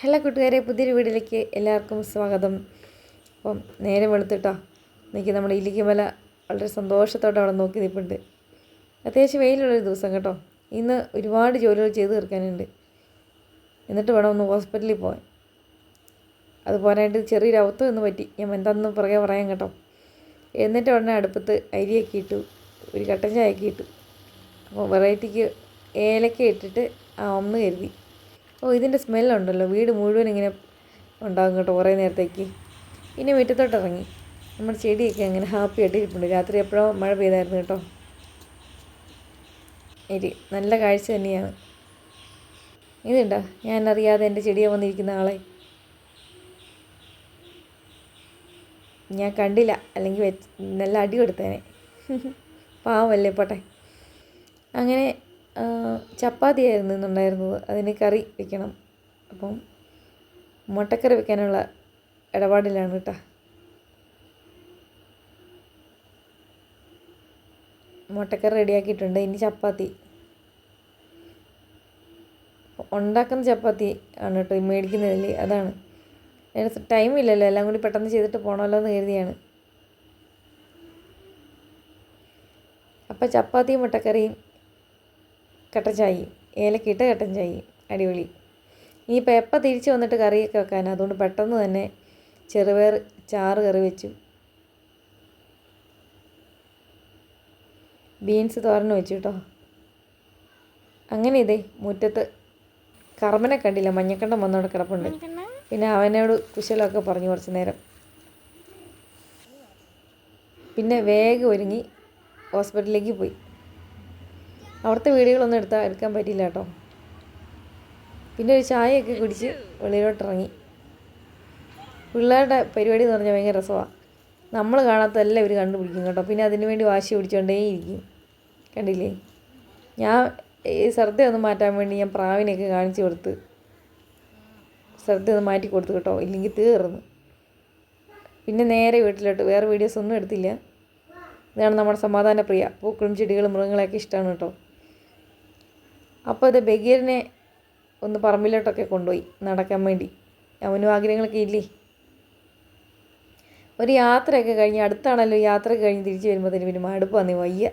Hello കൂട്ടുകാരെ, പുതിയൊരു വീഡിയോയിലേക്ക് എല്ലാവർക്കും സ്വാഗതം. അപ്പം നേരെ വെളുത്തിട്ടോ എനിക്ക് നമ്മുടെ ഇല്ലിക്കമല വളരെ സന്തോഷത്തോടെ അവിടെ നോക്കി നിൽപ്പുണ്ട്. അത്യാവശ്യം വെയിലുള്ളൊരു ദിവസം കേട്ടോ. ഇന്ന് ഒരുപാട് ജോലികൾ ചെയ്ത് തീർക്കാനുണ്ട്. എന്നിട്ട് വേണം ഒന്ന് ഹോസ്പിറ്റലിൽ പോകാൻ. അത് പോരായിട്ട് ചെറിയൊരു അവത്തും ഒന്ന് പറ്റി. ഞാൻ എന്താണെന്ന് പുറകെ പറയാം കേട്ടോ. എന്നിട്ട് ഉടനെ അടുപ്പത്ത് അരിയൊക്കെ ഇട്ടു, ഒരു കട്ടൻ ചായയൊക്കെ ഇട്ടു. അപ്പോൾ വെറൈറ്റിക്ക് ഏലക്ക ഇട്ടിട്ട് ഒന്ന് കരുതി. ഇതിൻ്റെ സ്മെല്ലുണ്ടല്ലോ, വീട് മുഴുവൻ ഇങ്ങനെ ഉണ്ടാകും കേട്ടോ കുറേ നേരത്തേക്ക്. ഇനി മുറ്റത്തോട്ട് ഇറങ്ങി നമ്മുടെ ചെടിയൊക്കെ അങ്ങനെ ഹാപ്പി ആയിട്ട് ഇരിപ്പുണ്ട്. രാത്രി എപ്പോഴോ മഴ പെയ്തായിരുന്നു കേട്ടോ. നല്ല കാഴ്ച തന്നെയാണ്. ഇതുണ്ടോ, ഞാൻ അറിയാതെ എൻ്റെ ചെടിയെ വന്നിരിക്കുന്ന ആളെ ഞാൻ കണ്ടില്ല, അല്ലെങ്കിൽ നല്ല അടി കൊടുത്തേനെ. പാവമല്ലേ, പോട്ടെ. അങ്ങനെ ചപ്പാത്തിയായിരുന്നു ഇന്നുണ്ടായിരുന്നത്. അതിന് കറി വെക്കണം. അപ്പം മുട്ടക്കറി വെക്കാനുള്ള ഇടപാടിലാണ് കേട്ടോ. മുട്ടക്കറി റെഡിയാക്കിയിട്ടുണ്ട്. ഇനി ചപ്പാത്തി ഉണ്ടാക്കുന്ന ചപ്പാത്തി ആണ് കേട്ടോ, മേടിക്കുന്നതിൽ. അതാണ് ടൈമില്ലല്ലോ, എല്ലാം കൂടി പെട്ടെന്ന് ചെയ്തിട്ട് പോകണമല്ലോ എന്ന് കരുതിയാണ്. അപ്പം ചപ്പാത്തിയും മുട്ടക്കറിയും കട്ടൻ ചായയും, ഏലക്കിട്ട് കട്ടൻ ചായയും അടിപൊളി. ഇനിയിപ്പോൾ എപ്പോൾ തിരിച്ച് വന്നിട്ട് കറിയൊക്കെ വെക്കാൻ, അതുകൊണ്ട് പെട്ടെന്ന് തന്നെ ചെറുപയർ ചാറ് കറി വെച്ചു. ബീൻസ് തോരൻ വെച്ചു കേട്ടോ. അങ്ങനെ ഇതേ മുറ്റത്ത് കർമ്മനെ കണ്ടില്ല, മഞ്ഞക്കണ്ടം വന്നവിടെ കിടപ്പുണ്ട്. പിന്നെ അവനോട് കുശലമൊക്കെ പറഞ്ഞു കുറച്ച് നേരം. പിന്നെ വേഗം ഒരുങ്ങി ഹോസ്പിറ്റലിലേക്ക് പോയി. അവിടുത്തെ വീഡിയോകളൊന്നും എടുക്കാൻ പറ്റിയില്ല കേട്ടോ. പിന്നെ ഒരു ചായയൊക്കെ കുടിച്ച് വെളിയിലോട്ടിറങ്ങി. പിള്ളേരുടെ പരിപാടി എന്ന് പറഞ്ഞാൽ ഭയങ്കര രസമാണ്. നമ്മൾ കാണാത്തതെല്ലാം ഇവർ കണ്ടുപിടിക്കും കേട്ടോ. പിന്നെ അതിനു വേണ്ടി വാശി പിടിച്ചുകൊണ്ടേയിരിക്കും. കണ്ടില്ലേ, ഞാൻ ഈ ശ്രദ്ധ ഒന്ന് മാറ്റാൻ വേണ്ടി ഞാൻ പ്രാവിനെയൊക്കെ കാണിച്ചു കൊടുത്ത് ശ്രദ്ധ ഒന്ന് മാറ്റി കൊടുത്തു കേട്ടോ, ഇല്ലെങ്കിൽ തീർന്നു. പിന്നെ നേരെ വീട്ടിലോട്ട്. വേറെ വീഡിയോസ് ഒന്നും എടുത്തില്ല. ഇതാണ് നമ്മുടെ സമാധാനപ്രിയ. പൂക്കളും ചെടികളും മൃഗങ്ങളെയൊക്കെ ഇഷ്ടമാണ് കേട്ടോ. അപ്പോൾ ഇത് ബഗീറിനെ ഒന്ന് പറമ്പിലോട്ടൊക്കെ കൊണ്ടുപോയി നടക്കാൻ വേണ്ടി. അവനും ആഗ്രഹങ്ങളൊക്കെ ഇല്ലേ. ഒരു യാത്രയൊക്കെ കഴിഞ്ഞ്, അടുത്താണല്ലോ, യാത്രയൊക്കെ കഴിഞ്ഞ് തിരിച്ച് വരുമ്പോഴത്തേന് പിന്നെ മടുപ്പ് വന്നി വയ്യ.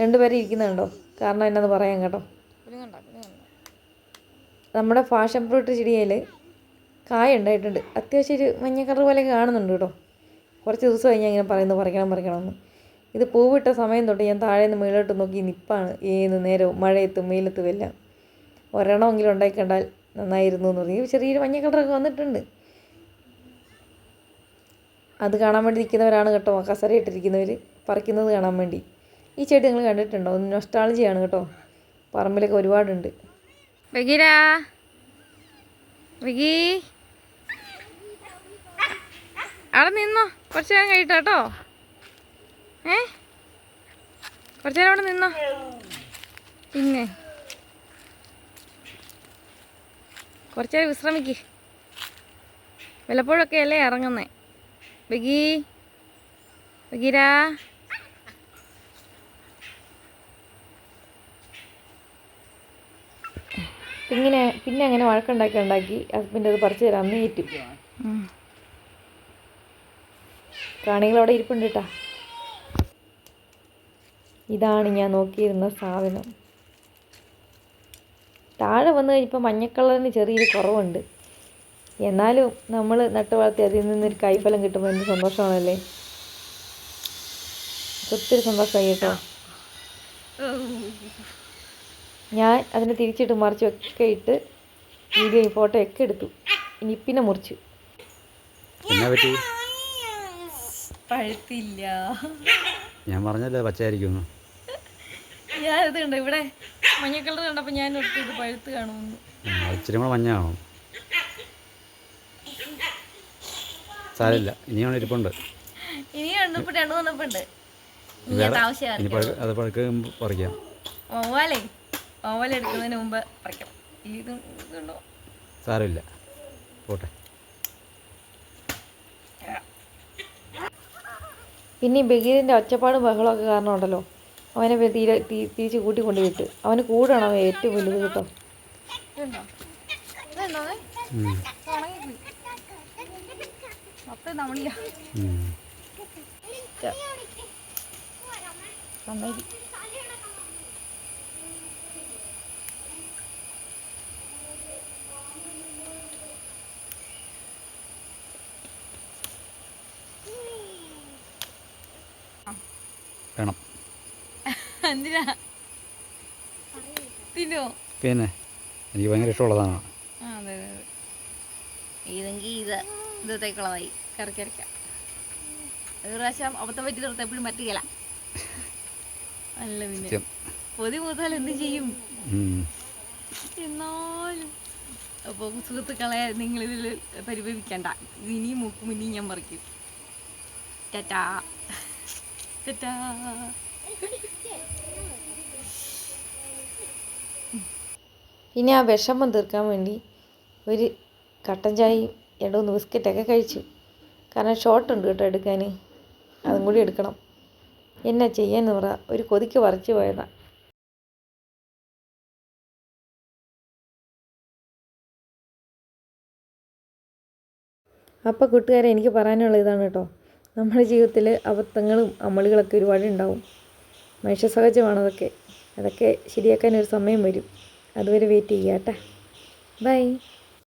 രണ്ടുപേരും ഇരിക്കുന്നുണ്ടോ, കാരണം എന്നാന്ന് പറയാം കേട്ടോ. നമ്മുടെ ഫാഷൻ ഫ്രൂട്ട് ചെടിയിൽ കായ ഉണ്ടായിട്ടുണ്ട്. അത്യാവശ്യം ഒരു മഞ്ഞ കളർ പോലെയൊക്കെ കാണുന്നുണ്ട് കേട്ടോ. കുറച്ച് ദിവസം കഴിഞ്ഞാൽ ഇങ്ങനെ പറയുന്നു പറിക്കണമെന്ന്. ഇത് പൂവിട്ട സമയം തൊട്ട് ഞാൻ താഴെ നിന്ന് മേലോട്ട് നോക്കി നിപ്പാണ്. ഏത് നേരവും മഴയത്തും വെയിലത്തും എല്ലാം. ഒരെണ്ണമെങ്കിലും ഉണ്ടായിക്കണ്ടാൽ നന്നായിരുന്നു എന്ന് പറയും. ചെറിയൊരു മഞ്ഞ കളറൊക്കെ വന്നിട്ടുണ്ട്. അത് കാണാൻ വേണ്ടി നിൽക്കുന്നവരാണ് കേട്ടോ, കസരയിട്ടിരിക്കുന്നവർ പറിക്കുന്നത് കാണാൻ വേണ്ടി. ഈ ചെടി നിങ്ങൾ കണ്ടിട്ടുണ്ടോ? ഒന്ന് നൊസ്റ്റാൾജിയാണ് കേട്ടോ. പറമ്പിലൊക്കെ ഒരുപാടുണ്ട്. ബഗീരാ, ബഗീ അവിടെ നിന്നോ, കുറച്ച് നേരം കഴിട്ടോ കേട്ടോ. കുറച്ച് നേരം അവിടെ നിന്നോ. പിന്നെ കുറച്ച് നേരം വിശ്രമിക്ക്. വല്ലപ്പോഴൊക്കെ അല്ലേ ഇറങ്ങുന്നേ. ബഗീരാ, പിന്നെ അങ്ങനെ വഴക്കുണ്ടാക്കി ഹസ്ബൻഡ് അത് പറിച്ചു തരാം അന്ന് ഏറ്റും. പ്രാണികളവിടെ ഇരിപ്പുണ്ട് കേട്ടോ. ഇതാണ് ഞാൻ നോക്കിയിരുന്ന സാധനം. താഴെ വന്നു കഴിഞ്ഞപ്പോൾ മഞ്ഞക്കളറിന് ചെറിയൊരു കുറവുണ്ട്. എന്നാലും നമ്മൾ നട്ട് വളർത്തി അതിൽ നിന്നൊരു കൈഫലം കിട്ടുമ്പോൾ എന്ത് സന്തോഷമാണല്ലേ. ഒത്തിരി സന്തോഷമായി കേട്ടോ. ഞാൻ അതിനെ തിരിച്ചിട്ട് മറിച്ചൊക്കെ ഇട്ട് വീഡിയോ ഫോട്ടോ ഒക്കെ എടുത്തു. ഇനി പിന്നെ മുറിച്ചു. പഴുത്തില്ല, ഞാൻ പറഞ്ഞല്ലേ പച്ചയായിരിക്കും. ഞാനിത് കണ്ടോ, ഇവിടെ മഞ്ഞ കളർ കണ്ടപ്പോൾ ഞാൻ ഇത് പഴുത്ത് കാണുമെന്ന്. ഇച്ചിരി കൂടെ മഞ്ഞ കാണും. സാരമില്ല, ഇനിയാണ് ഇരിപ്പുണ്ട്. ഇനിയുണ്ട്, ഇപ്പോൾ 2 വന്നപ്പോണ്ട്. അത് പഴുക്കുമ്പോൾ പറിക്കാം. ഓവലെടുക്കുന്നതിന് മുമ്പ് പറിക്കണം. ഇതുണ്ടോ, സാരമില്ല, പോട്ടെ. പിന്നെ ഈ ബഗീറിൻ്റെ ഒച്ചപ്പാടും ബഹളമൊക്കെ കാരണം ഉണ്ടല്ലോ, അവനെ തിരിച്ച് കൂട്ടിക്കൊണ്ട് വിട്ട്. അവന് കൂടാണ് അവൻ ഏറ്റവും വലുത് കേട്ടോ. ഇതെന്തോന്നേ ഉം. ഉണങ്ങിപ്പോയി മൊത്തം നമ്മളിയാ ഉം. നന്നായി വേണം. എന്തിനാ തിന്നോ പിന്നെ എനിക്ക് ഭയങ്കര ഇഷ്ടമുള്ളതാണ്. ആ അതെ അതെ അതെ ഇതെങ്കിൽ ഇതത്തേക്കുള്ളതായി കറിക്കരയ്ക്കാം ഒരു പ്രാവശ്യം അബദ്ധം പറ്റി നിർത്താൻ എപ്പോഴും പറ്റുകയില്ല അല്ല പിന്നെ സത്യം. പൊതി മൂത്താൽ എന്ത് ചെയ്യും ഉം. എന്നാലും അപ്പോൾ സുഹൃത്തുക്കളെ നിങ്ങളിതിൽ പരിഭവിക്കണ്ട ഇത് ഇനിയും മൂക്കും ഇനിയും ഞാൻ പറിക്കും ടാറ്റാ ടാറ്റാ പിന്നെ ആ വിഷമം തീർക്കാൻ വേണ്ടി ഒരു കട്ടൻ ചായയും 2-3 ബിസ്ക്കറ്റൊക്കെ കഴിച്ചു. കാരണം ഷോർട്ട് ഉണ്ട് കേട്ടോ എടുക്കാൻ, അതും കൂടി എടുക്കണം. എന്നാ ചെയ്യാന്ന് പറ, ഒരു കൊതിക്ക് പറിച്ചു പോയതാ. അപ്പോൾ കൂട്ടുകാരെ എനിക്ക് പറയാനുള്ള ഇതാണ് കേട്ടോ, നമ്മുടെ ജീവിതത്തിൽ അബദ്ധങ്ങളും അമളികളൊക്കെ ഒരുപാട് ഉണ്ടാവും. മനുഷ്യ സഹജമാണതൊക്കെ. അതൊക്കെ ശരിയാക്കാൻ ഒരു സമയം വരും. അതുവരെ വെയിറ്റ് ചെയ്യാം കേട്ടോ. ബൈ.